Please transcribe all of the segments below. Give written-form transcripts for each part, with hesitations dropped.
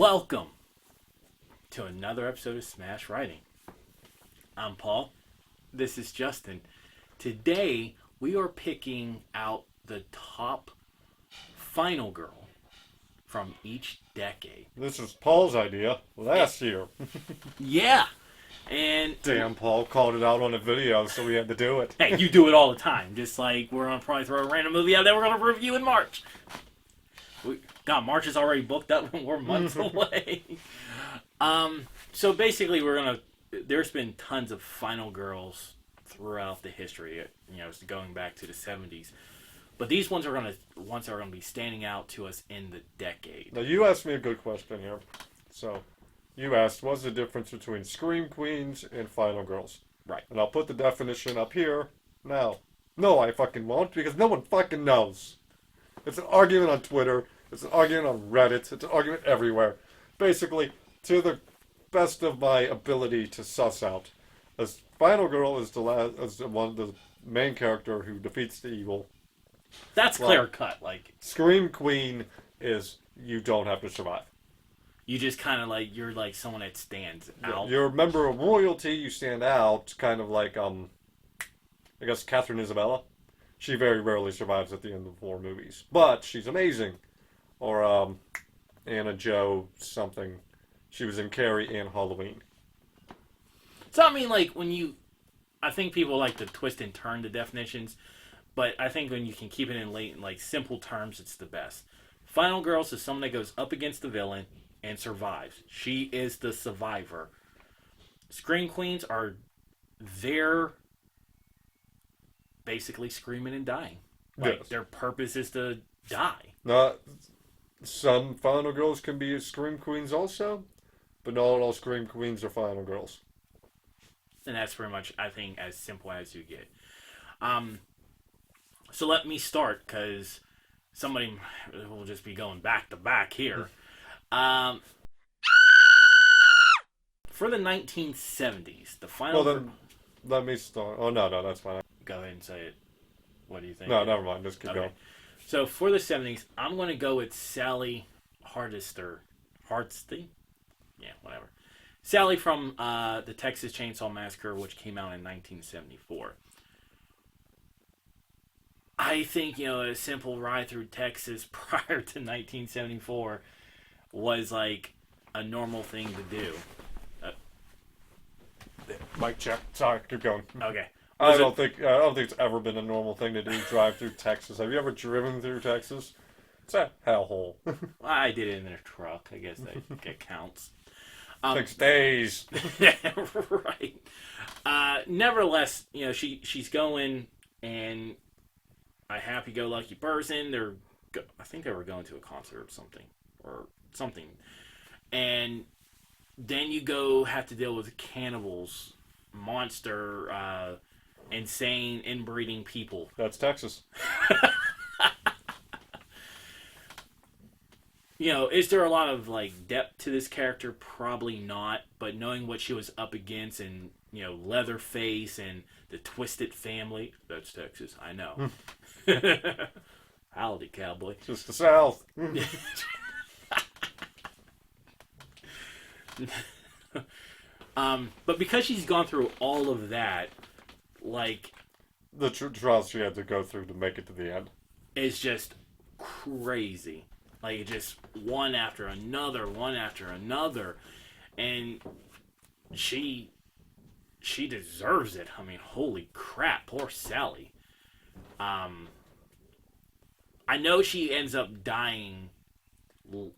Welcome to another episode of Smash Writing. I'm Paul. This is Justin. Today we are picking out the top final girl from each decade. This is Paul's idea last year. Yeah, and Damn, Paul called it out on a video, so we had to do it. hey, you do it all the time. Just like we're gonna probably throw a random movie out there we're gonna review in March. God, March is already booked up and we're months away. So basically, there's been tons of final girls throughout the history. Going back to the 70s. But these ones are gonna be standing out to us in the decade. Now, you asked me a good question here. So, you asked, what's the difference between Scream Queens and Final Girls? Right. And I'll put the definition up here now. No, I fucking won't, because no one fucking knows. It's an argument on Twitter. It's an argument on Reddit. It's an argument everywhere. Basically, to the best of my ability to suss out, a Final Girl is the main character who defeats the evil. That's clear cut. Like Scream Queen is you don't have to survive. you just kind of you're like someone that stands out. You're a member of royalty. You stand out, kind of like I guess Catherine Isabella. She very rarely survives at the end of 4 movies, but she's amazing. Or Anna Joe something. She was in Carrie and Halloween. So I mean, I think people like to twist and turn the definitions, but I think when you can keep it in simple terms, it's the best. Final Girls is someone that goes up against the villain and survives. She is the survivor. Scream Queens are there basically screaming and dying. Yes. Their purpose is to die. Some Final Girls can be Scream Queens also, but not all Scream Queens are Final Girls. And that's pretty much, I think, as simple as you get. So let me start, because somebody will just be going back to back here. For the 1970s, the final... Well, then, let me start. Oh, no, that's fine. Go ahead and say it. What do you think? No, never mind. Just keep going. So for the 70s, I'm going to go with Sally Hardesty? Yeah, whatever. Sally from the Texas Chainsaw Massacre, which came out in 1974. I think, a simple ride through Texas prior to 1974 was like a normal thing to do. Mic check. Sorry, keep going. Okay. I don't think it's ever been a normal thing to do. Drive through Texas. Have you ever driven through Texas? It's a hellhole. I did it in a truck. I guess that counts. 6 days. Right. Nevertheless, she's going, and a happy-go-lucky person. I think they were going to a concert or something, and then you have to deal with cannibals, monster, insane inbreeding people. That's Texas. Is there a lot of depth to this character? Probably not. But knowing what she was up against, and Leatherface and the Twisted Family, that's Texas. I know. Howdy, cowboy. Just the South. But because she's gone through all of that, the trials she had to go through to make it to the end is just crazy. Just one after another, and she deserves it. I mean, holy crap, poor Sally. I know she ends up dying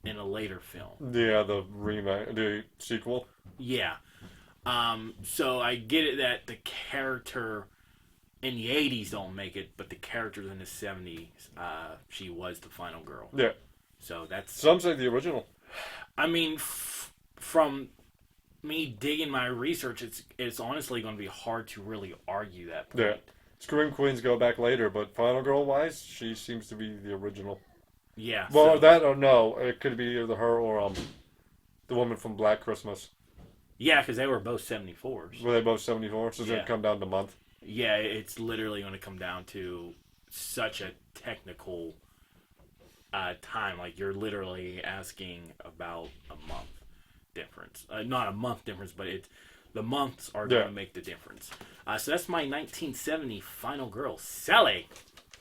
in a later film. Yeah, the remake, the sequel. Yeah. So I get it that the character in the 80s don't make it, but the characters in the 70s, she was the final girl. Yeah. So that's... Some say the original. I mean, from me digging my research, it's honestly going to be hard to really argue that point. Yeah. Scream Queens go back later, but Final Girl-wise, she seems to be the original. Yeah. Well, that or no. It could be either her or the woman from Black Christmas. Yeah, because they were both 74s. Were they both 74? So it's going to come down to month. Yeah, it's literally going to come down to such a technical time. Like you're literally asking about a month difference. Not a month difference, but the months are going to make the difference. So that's my 1970 final girl, Sally.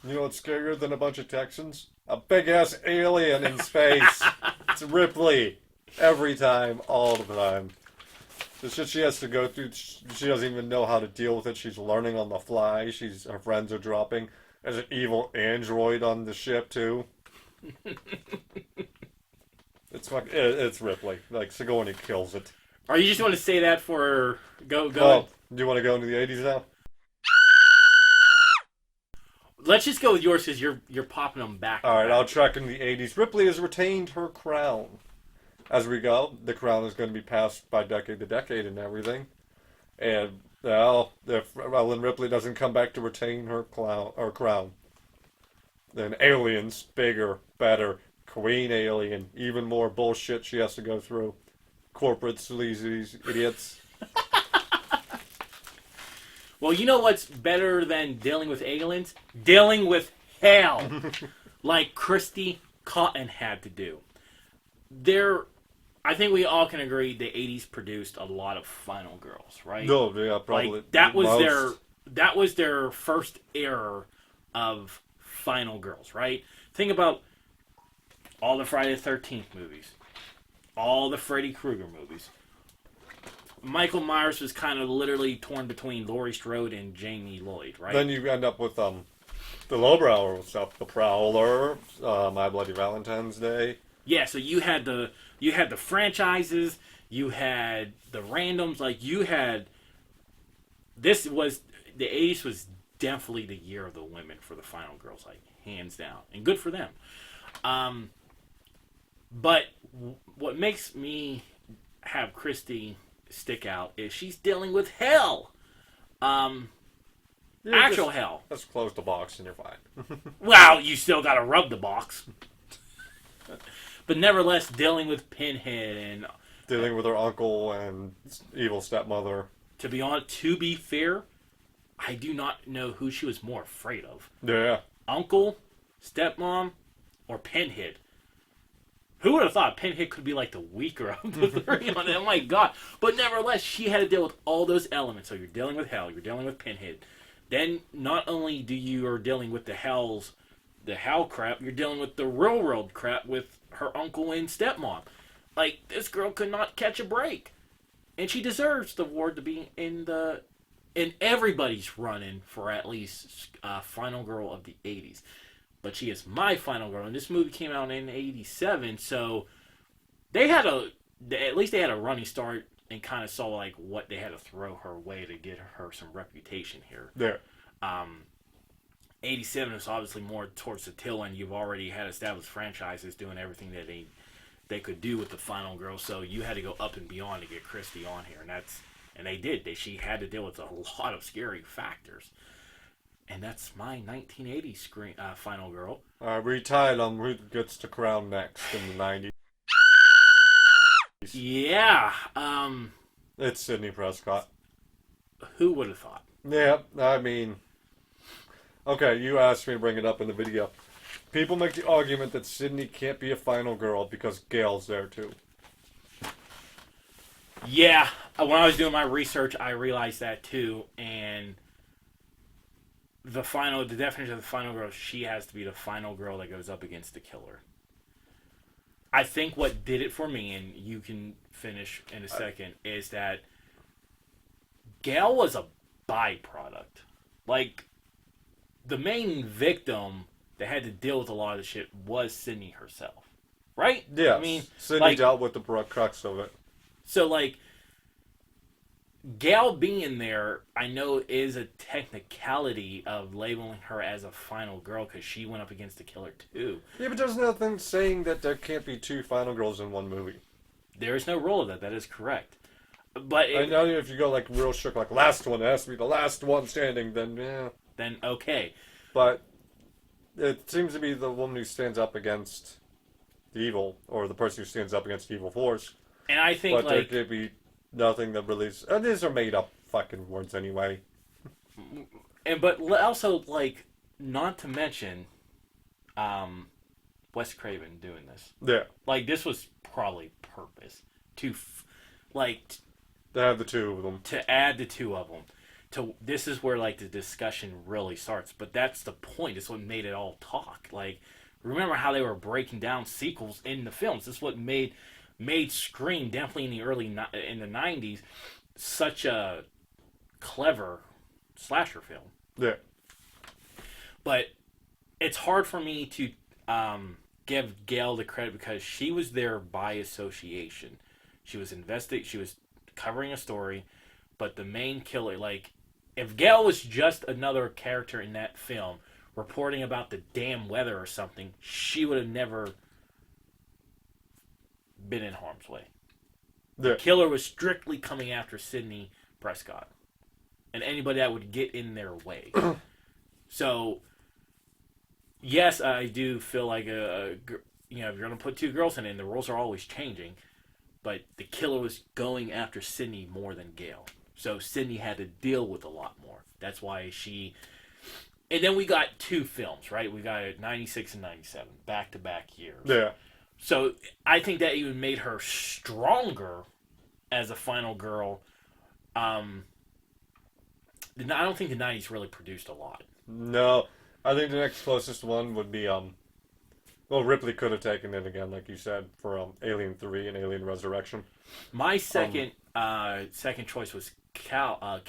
You know what's scarier than a bunch of Texans? A big ass alien in space. It's Ripley. Every time, all the time. The shit she has to go through, she doesn't even know how to deal with it. She's learning on the fly. Her friends are dropping. There's an evil android on the ship too. It's Ripley. Like Sigourney kills it. Or you just want to say that for go? Oh, do you want to go into the 80s now? Let's just go with yours because you're popping them back. All right, I'll track in the 80s. Ripley has retained her crown. As we go, the crown is going to be passed by decade to decade and everything. And well, if Ellen Ripley doesn't come back to retain her crown, then aliens, bigger, better, queen alien, even more bullshit she has to go through. Corporate sleazies, idiots. Well, you know what's better than dealing with aliens? Dealing with hell, like Christy Cotton had to do. I think we all can agree the '80s produced a lot of final girls, right? No, yeah, probably. Like, that was their first era of final girls, right? Think about all the Friday the 13th movies, all the Freddy Krueger movies. Michael Myers was kind of literally torn between Laurie Strode and Jamie Lloyd, right? Then you end up with the lowbrow stuff, The Prowler, My Bloody Valentine's Day. Yeah, so you had the franchises, you had the randoms, like the 80s was definitely the year of the women for the final girls, like hands down, and good for them. But what makes me have Christy stick out is she's dealing with hell. Actual hell. Let's close the box and you're fine. Well, you still gotta rub the box. But nevertheless, dealing with Pinhead and dealing with her uncle and evil stepmother. To be fair, I do not know who she was more afraid of. Yeah. Uncle, stepmom, or Pinhead. Who would have thought Pinhead could be like the weaker of the three on it? Oh my god. But nevertheless, she had to deal with all those elements. So you're dealing with hell, you're dealing with Pinhead. Then not only are dealing with the hell crap, you're dealing with the real world crap with her uncle and stepmom. Like, this girl could not catch a break. And she deserves the award to be in everybody's running for at least final girl of the 80s. But she is my final girl. And this movie came out in 87, so at least they had a running start and kind of saw like what they had to throw her way to get her some reputation here. There. 87 is obviously more towards the tail end. You've already had established franchises doing everything that they could do with the final girl, so you had to go up and beyond to get Christy on here, and they did. She had to deal with a lot of scary factors. And that's my 1980 final girl. We tied on who gets the crown next in the 90s. Yeah. It's Sidney Prescott. Who would have thought? Yeah, I mean... Okay, you asked me to bring it up in the video. People make the argument that Sidney can't be a final girl because Gail's there too. Yeah, when I was doing my research, I realized that too, and the definition of the final girl, she has to be the final girl that goes up against the killer. I think what did it for me, and you can finish in a second, is that Gail was a byproduct. Like, the main victim that had to deal with a lot of the shit was Sidney herself. Right? Yeah. I mean, Sidney dealt with the crux of it. So, like, Gail being there, I know is a technicality of labeling her as a final girl because she went up against the killer too. Yeah, but there's nothing saying that there can't be two final girls in one movie. There is no rule of that. That is correct. But I know if you go like real strict, like last one, it has to be the last one standing, then yeah. Then okay. But it seems to be the woman who stands up against the evil, or the person who stands up against the evil force. And I think, but there could be nothing that really... And these are made up fucking words anyway. But also, like, not to mention, Wes Craven doing this. Yeah. Like, this was probably purpose to, like, They have the two of them. to add the two of them. This is where, like, the discussion really starts. But that's the point. It's what made it all talk. Like, remember how they were breaking down sequels in the films. This is what made Scream, definitely in the 90s, such a clever slasher film. Yeah. But it's hard for me to give Gail the credit because she was there by association. She was she was covering a story, but the main killer, like, if Gail was just another character in that film reporting about the damn weather or something, she would have never been in harm's way. Yeah. The killer was strictly coming after Sidney Prescott and anybody that would get in their way. So, yes, I do feel like if you're gonna put two girls in it, and the rules are always changing, but the killer was going after Sidney more than Gail. So Sidney had to deal with a lot more. That's why she. And then we got two films, right? We got 96 and 97, back-to-back years. Yeah. So I think that even made her stronger as a final girl. I don't think the 90s really produced a lot. No. I think the next closest one would be, well, Ripley could have taken it again, like you said, for Alien 3 and Alien Resurrection. My second choice was Cal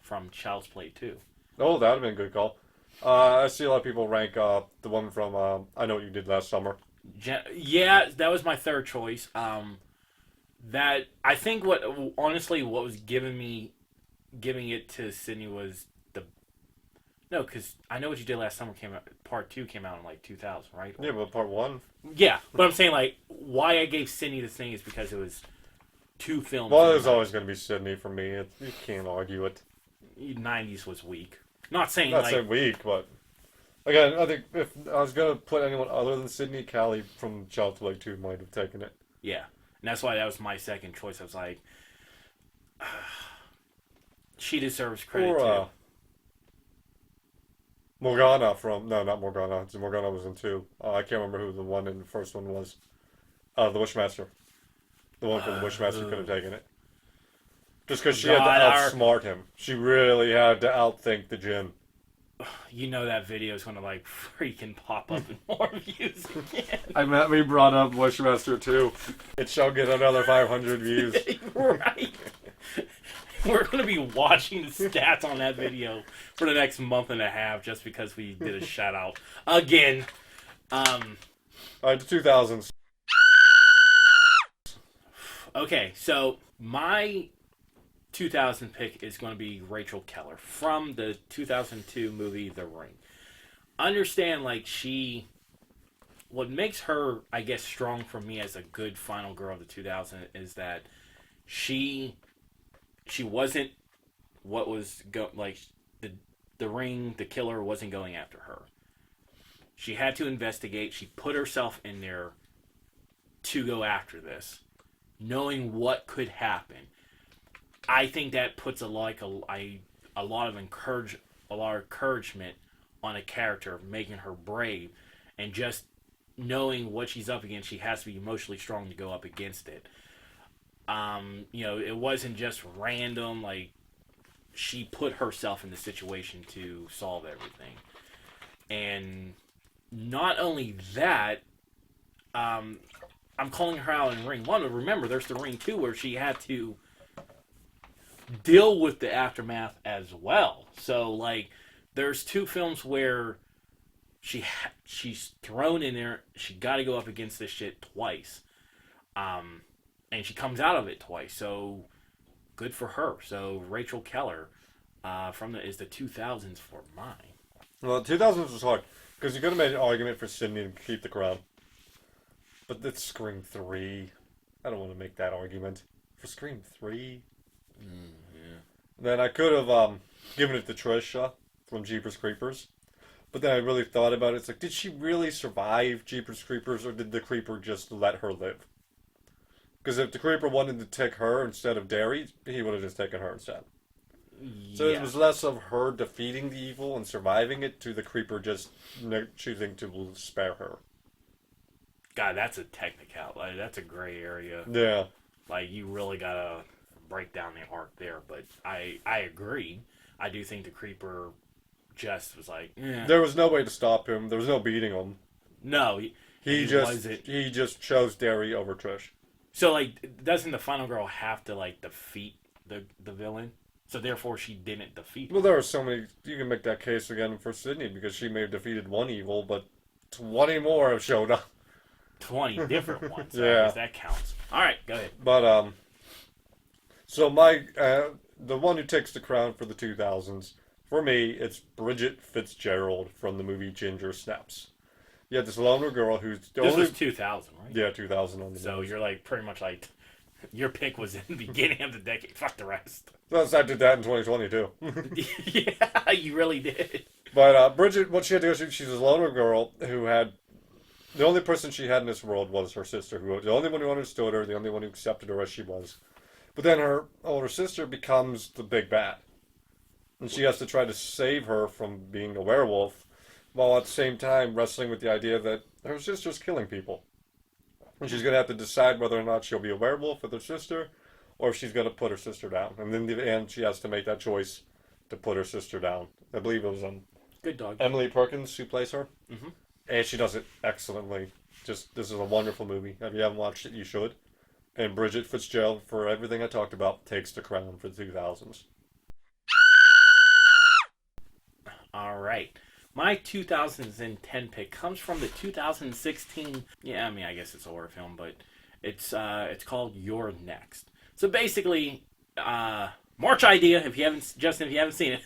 from Child's Play 2. Oh, that would have been a good call. I see a lot of people rank the one from I Know What You Did Last Summer. Yeah, that was my third choice. That I think what was giving it to Sidney was because I Know What You Did Last Summer part 2 came out in like 2000, right? Yeah, but part 1. Yeah, but I'm saying like why I gave Sidney this thing is because it was two films. Well, there's always going to be Sidney for me. You can't argue it. 90s was weak. Not saying Not saying weak, but again, I think if I was going to put anyone other than Sidney, Callie from Child's Play 2 might have taken it. Yeah, and that's why that was my second choice. I was like, she deserves credit too. Morgana from... No, not Morgana. Morgana was in 2. I can't remember who the one in the first one was. The Wishmaster. The one from the Wishmaster could have taken it. Just because she had to outsmart him. She really had to outthink the Jinn. You know that video is going to, like, freaking pop up in more views again. I meant we brought up Wishmaster 2. It shall get another 500 views. Right. We're going to be watching the stats on that video for the next month and a half just because we did a shout out. Again. Alright, the 2000s. Okay, so my 2000 pick is going to be Rachel Keller from the 2002 movie The Ring. Understand, like, what makes her, I guess, strong for me as a good final girl of the 2000s is that she wasn't what was the Ring, the killer wasn't going after her. She had to investigate. She put herself in there to go after this, knowing what could happen. I think that puts a lot of encouragement on a character, making her brave, and just knowing what she's up against. She has to be emotionally strong to go up against it. It wasn't just random. Like, she put herself in the situation to solve everything, and not only that, I'm calling her out in Ring 1, but remember, there's the Ring 2 where she had to deal with the aftermath as well. So, like, there's two films where she's thrown in there. She got to go up against this shit twice, and she comes out of it twice. So, good for her. So, Rachel Keller is the 2000s for mine. Well, the 2000s was hard because you could have made an argument for Sidney to keep the crown. But it's Scream 3. I don't want to make that argument. For Scream 3? Yeah. Then I could have given it to Trisha from Jeepers Creepers. But then I really thought about it. It's like, did she really survive Jeepers Creepers, or did the Creeper just let her live? Because if the Creeper wanted to take her instead of Derry, he would have just taken her instead. Yeah. So it was less of her defeating the evil and surviving it to the Creeper just choosing to spare her. God, that's a technicality. Like, that's a gray area. Yeah. Like, you really gotta break down the arc there. But I agree. I do think the creeper just was like, eh. There was no way to stop him. There was no beating him. No, he wasn't. He just chose Derry over Trish. So, like, doesn't the final girl have to, like, defeat the villain? So, therefore, she didn't defeat him. Well, there are so many. You can make that case again for Sydney because she may have defeated one evil, but 20 more have showed up. 20 different ones. So Yeah. I guess that counts. All right, go ahead. But so my the one who takes the crown for the 2000s for me, it's Bridget Fitzgerald from the movie Ginger Snaps. You had this loner girl who's the This only was 2000, right? yeah 2000 on the So nose. you're like pretty much like your pick was in the beginning of the decade. Fuck the rest. Plus, I did that in 2020 too. Yeah, you really did. But Bridget, what she had to do, she's this loner girl who had the only person she had in this world was her sister, who was the only one who understood her, the only one who accepted her as she was. But then her older sister becomes the big bad, and she has to try to save her from being a werewolf, while at the same time wrestling with the idea that her sister's killing people, and she's gonna have to decide whether or not she'll be a werewolf with her sister, or if she's gonna put her sister down. And in the end, she has to make that choice to put her sister down. I believe it was Good dog. Emily Perkins who plays her. Mhm. And she does it excellently. Just this is a wonderful movie. If you haven't watched it, you should. And Bridget Fitzgerald, for everything I talked about, takes the crown for the 2000s. All right. My 2010 pick comes from the 2016. Yeah, I mean, I guess it's a horror film, but it's called You're Next. So basically, March idea. If you haven't seen it,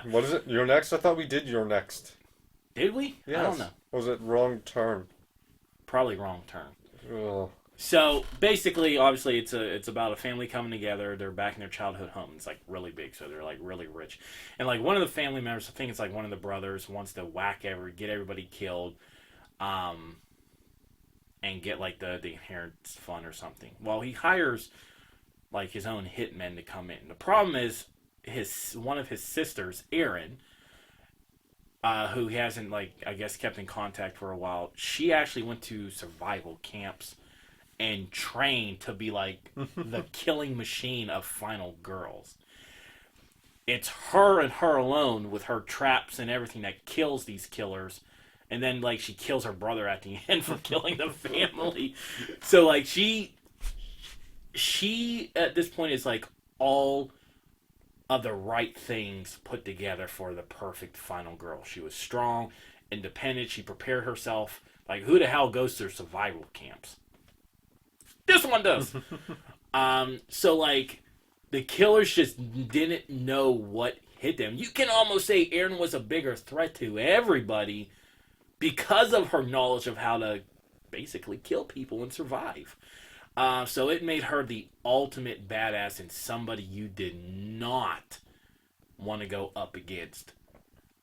What is it? You're Next? I thought we did You're Next. did we? Yes. I don't know. Or was it Wrong Turn? Probably wrong turn. Ugh. So basically, obviously, it's about a family coming together. They're back in their childhood home. It's like really big, so they're like really rich. And like one of the family members, I think it's like one of the brothers, wants to get everybody killed, and get like the inheritance fund or something. Well, he hires like his own hitmen to come in. The problem is one of his sisters, Erin, who he hasn't like I guess kept in contact for a while. She actually went to survival camps and trained to be like the killing machine of final girls. It's her and her alone with her traps and everything that kills these killers. And then like she kills her brother at the end for killing the family. So like she at this point is like all of the right things put together for the perfect final girl. She was strong, independent, she prepared herself. Like who the hell goes to survival camps? This one does. So like the killers just didn't know what hit them. You can almost say Erin was a bigger threat to everybody because of her knowledge of how to basically kill people and survive. So it made her the ultimate badass and somebody you did not want to go up against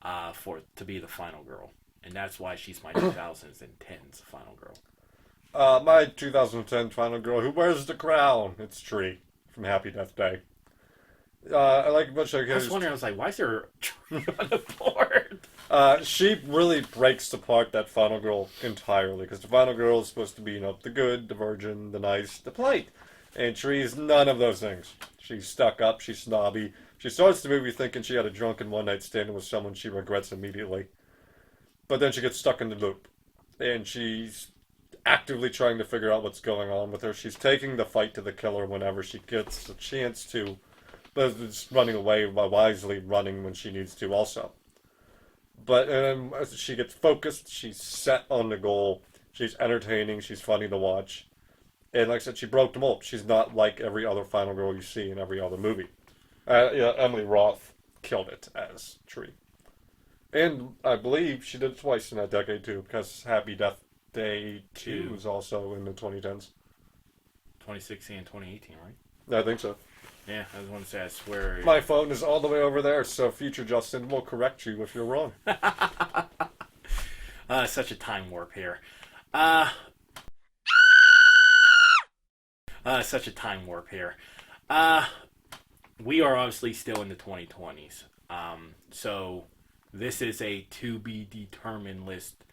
to be the final girl. And that's why she's my 2010's final girl. My 2010 final girl who wears the crown. It's Tree from Happy Death Day. I like much like I was wondering, I was like, why is there a tree on the board? She really breaks apart that final girl entirely because the final girl is supposed to be, the good, the virgin, the nice, the polite, and Tree's none of those things. She's stuck up, she's snobby. She starts the movie thinking she had a drunken one-night stand with someone she regrets immediately, but then she gets stuck in the loop, and she's actively trying to figure out what's going on with her. She's taking the fight to the killer whenever she gets a chance to, but it's running away while wisely running when she needs to also. But as she gets focused, she's set on the goal, she's entertaining, she's funny to watch. And like I said, she broke the mold. She's not like every other final girl you see in every other movie. Emily Roth killed it as Tree. And I believe she did it twice in that decade too, because Happy Death Day 2 was also in the 2010s. 2016 and 2018, right? I think so. Yeah, I was going to say, I swear. My phone is all the way over there, so future Justin will correct you if you're wrong. Such a time warp here. Such a time warp here. We are obviously still in the 2020s. So this is a to be determined list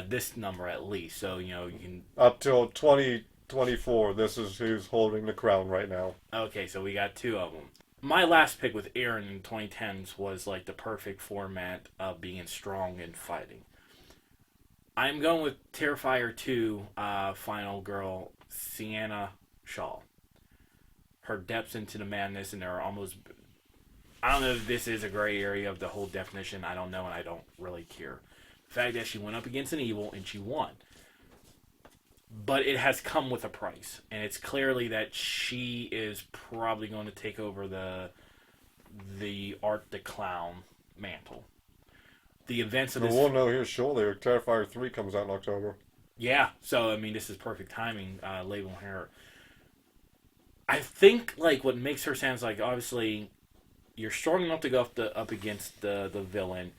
this number at least. So you can. Up till 2024, this is who's holding the crown right now. Okay, so we got two of them. My last pick with Aaron in 2010s was like the perfect format of being strong and fighting. I'm going with Terrifier 2 final girl, Sienna Shaw. Her depths into the madness, and they're almost. I don't know if this is a gray area of the whole definition. I don't know, and I don't really care. The fact that she went up against an evil and she won. But it has come with a price, and it's clearly that she is probably going to take over the Art the Clown mantle. The events of this. We'll know here shortly. Terrifier 3 comes out in October. Yeah, so I mean, this is perfect timing. Labeling her. I think like what makes her sounds like obviously you're strong enough to go up against the villain,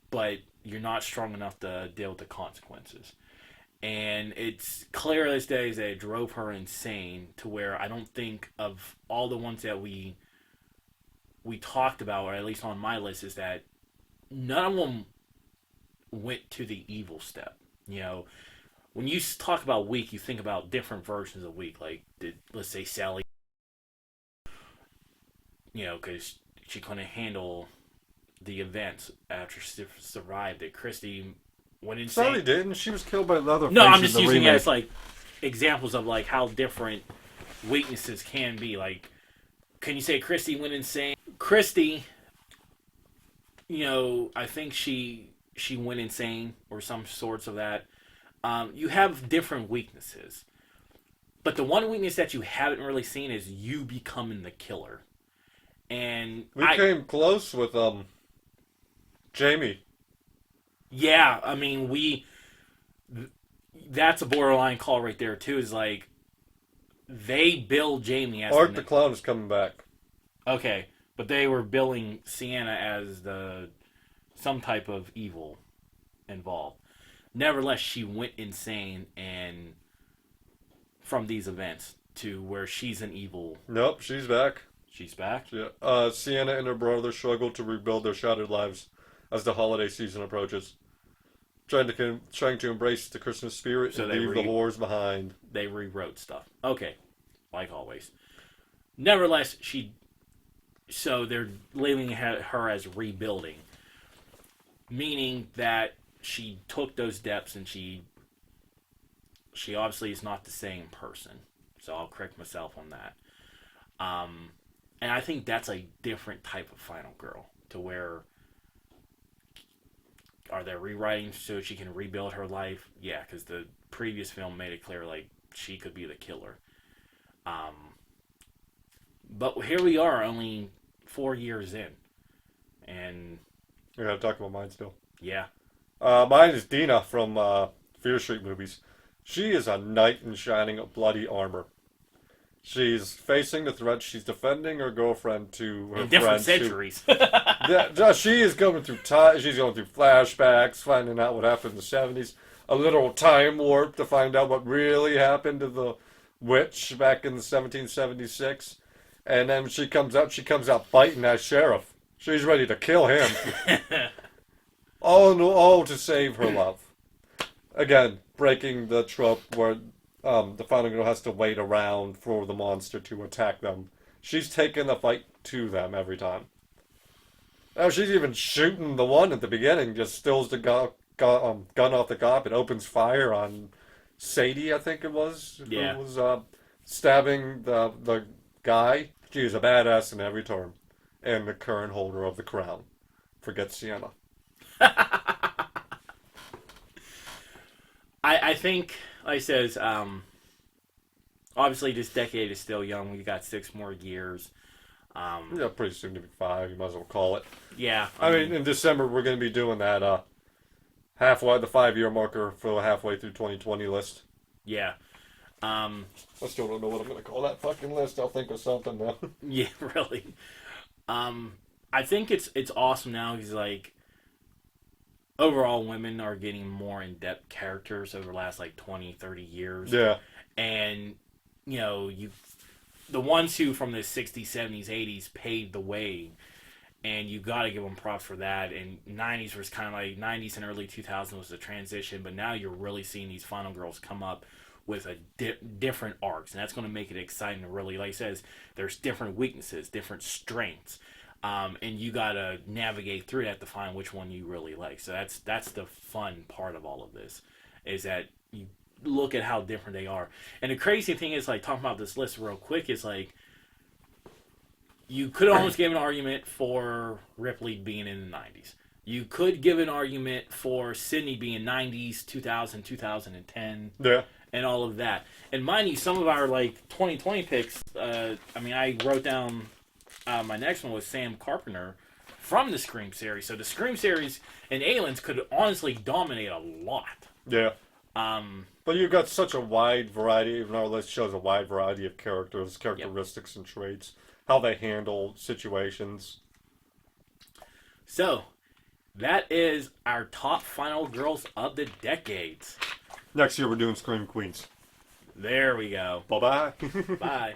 but you're not strong enough to deal with the consequences. And it's clear as day that it drove her insane to where I don't think of all the ones that we talked about, or at least on my list, is that none of them went to the evil step. When you talk about weak, you think about different versions of weak. Like, let's say Sally, because she couldn't handle the events after she survived it. Christy went insane. Sally didn't. She was killed by Leatherface. No, I'm just using it as like examples of like how different weaknesses can be. Like, can you say Christy went insane? Christy, I think she went insane or some sorts of that. You have different weaknesses. But the one weakness that you haven't really seen is you becoming the killer. And we came close with Jamie. Yeah, I mean that's a borderline call right there too. Is like they build Jamie as Art the Clown is coming back. Okay, but they were billing Sienna as some type of evil involved. Nevertheless, she went insane and from these events to where she's an evil. Nope, she's back. She's back? Yeah. Sienna and her brother struggle to rebuild their shattered lives as the holiday season approaches. Trying to embrace the Christmas spirit and leave the horrors behind. They rewrote stuff. Okay. Like always. Nevertheless, so they're labeling her as rebuilding. Meaning that she took those depths and she obviously is not the same person. So I'll correct myself on that. And I think that's a different type of final girl. To where, are they rewriting so she can rebuild her life? Yeah, because the previous film made it clear, like, she could be the killer. But here we are, only 4 years in. And We gotta talk about mine still. yeah. Mine is Dina from Fear Street movies. She is a knight in shining bloody armor. She's facing the threat. She's defending her girlfriend to her In different friends centuries. she is going through time. She's going through flashbacks, finding out what happened in the 70s. A little time warp to find out what really happened to the witch back in the 1776. And then she comes out biting that sheriff. She's ready to kill him. all to save her love. Again, breaking the trope where the final girl has to wait around for the monster to attack them. She's taking the fight to them every time. Now she's even shooting the one at the beginning, just steals the gun off the cop and opens fire on Sadie, I think it was. Yeah. Who was stabbing the guy. She is a badass in every term. And the current holder of the crown. Forget Sienna. I think, like I says, obviously this decade is still young. We got 6 more years. Yeah, pretty soon to be 5. You might as well call it. Yeah. I mean, in December we're going to be doing that the 5-year marker for halfway through 2020 list. Yeah. I still don't know what I'm going to call that fucking list. I'll think of something now. Yeah, really. I think it's awesome now because like overall women are getting more in-depth characters over the last like 20, 30 years. Yeah. And the ones who from the 60s, 70s, 80s paved the way and you got to give them props for that. And 90s was kind of like 90s and early 2000s was the transition, but now you're really seeing these final girls come up with a different arcs, and that's going to make it exciting. To really, like I says, there's different weaknesses, different strengths, and you got to navigate through that to find which one you really like. So that's the fun part of all of this, is that you look at how different they are. And the crazy thing is, like, talking about this list real quick, is like, you could almost give an argument for Ripley being in the 90s. You could give an argument for Sydney being 90s, 2000, 2010, Yeah. and all of that. And mind you, some of our, like, 2020 picks, I mean, I wrote down, my next one was Sam Carpenter from the Scream series. So the Scream series and Aliens could honestly dominate a lot. Yeah. But you've got such a wide variety, even our list shows a wide variety of characters, characteristics, and traits, how they handle situations. So, that is our top final girls of the decades. Next year we're doing Scream Queens. There we go. Bye-bye. Bye.